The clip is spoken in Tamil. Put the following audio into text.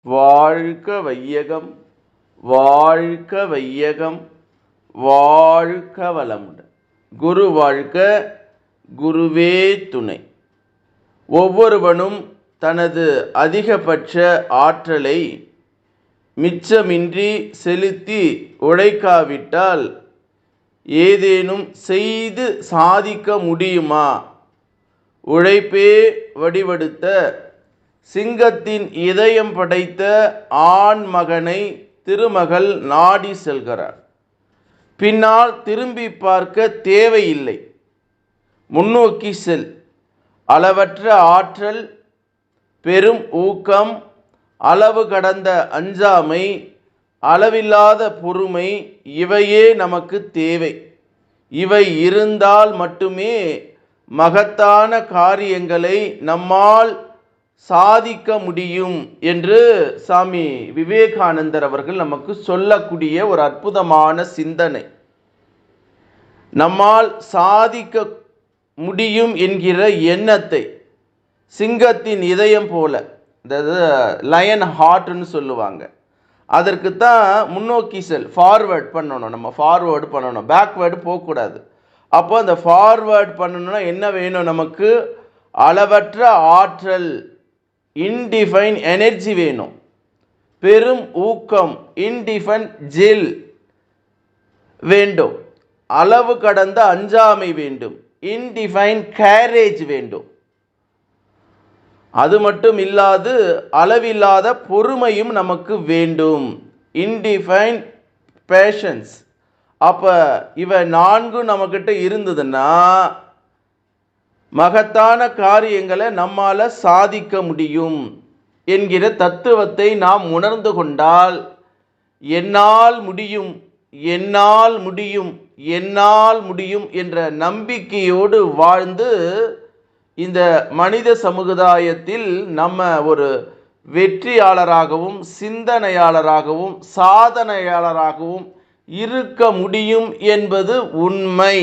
வாழ்க வையகம், வாழ்க வையகம், வாழ்க வளமுடன். குரு வாழ்க, குருவே துணை. ஒவ்வொருவனும் தனது அதிகபட்ச ஆற்றலை மிச்சமின்றி செலுத்தி உழைக்காவிட்டால் ஏதேனும் செய்து சாதிக்க முடியுமா? உழைப்பே வடிவெடுத்த சிங்கத்தின் இதயம் படைத்த ஆண் மகனை திருமகள் நாடி செல்கிறார். பின்னால் திரும்பி பார்க்க தேவையில்லை, முன்னோக்கி செல். அளவற்ற ஆற்றல், பெரும் ஊக்கம், அளவு கடந்த அஞ்சாமை, அளவில்லாத பொறுமை, இவையே நமக்கு தேவை. இவை இருந்தால் மட்டுமே மகத்தான காரியங்களை நம்மால் சாதிக்க முடியும் என்று சாமி விவேகானந்தர் அவர்கள் நமக்கு சொல்லக்கூடிய ஒரு அற்புதமான சிந்தனை. நம்மால் சாதிக்க முடியும் என்கிற எண்ணத்தை சிங்கத்தின் இதயம் போல, அதாவது லயன் ஹார்ட்னு சொல்லுவாங்க, அதற்கு தான் முன்னோக்கி செல், ஃபார்வேர்ட் பண்ணணும். நம்ம ஃபார்வேர்டு பண்ணணும், பேக்வேர்டு போகக்கூடாது. அப்போ அந்த ஃபார்வேர்ட் பண்ணணும்னா என்ன வேணும்? நமக்கு அளவற்ற ஆற்றல், இன்டிஃபைன் எனர்ஜி வேணும். பெரும் ஊக்கம், இன்டிஃபைன் ஜில் வேண்டும். அளவு கடந்த அஞ்சாமை வேண்டும், இன்டிஃபைன் கேரேஜ் வேண்டும். அது மட்டும் இல்லாது அளவில்லாத பொறுமையும் நமக்கு வேண்டும், இன்டிஃபைன் பேஷன்ஸ். அப்போ இவை நான்கும் நம்மக்கிட்ட இருந்ததுன்னா மகத்தான காரியங்களை நம்மால் சாதிக்க முடியும் என்கிற தத்துவத்தை நாம் உணர்ந்து கொண்டால், என்னால் முடியும், என்னால் முடியும், என்னால் முடியும் என்ற நம்பிக்கையோடு வாழ்ந்து இந்த மனித சமுதாயத்தில் நம்ம ஒரு வெற்றியாளராகவும் சிந்தனையாளராகவும் சாதனையாளராகவும் இருக்க முடியும் என்பது உண்மை.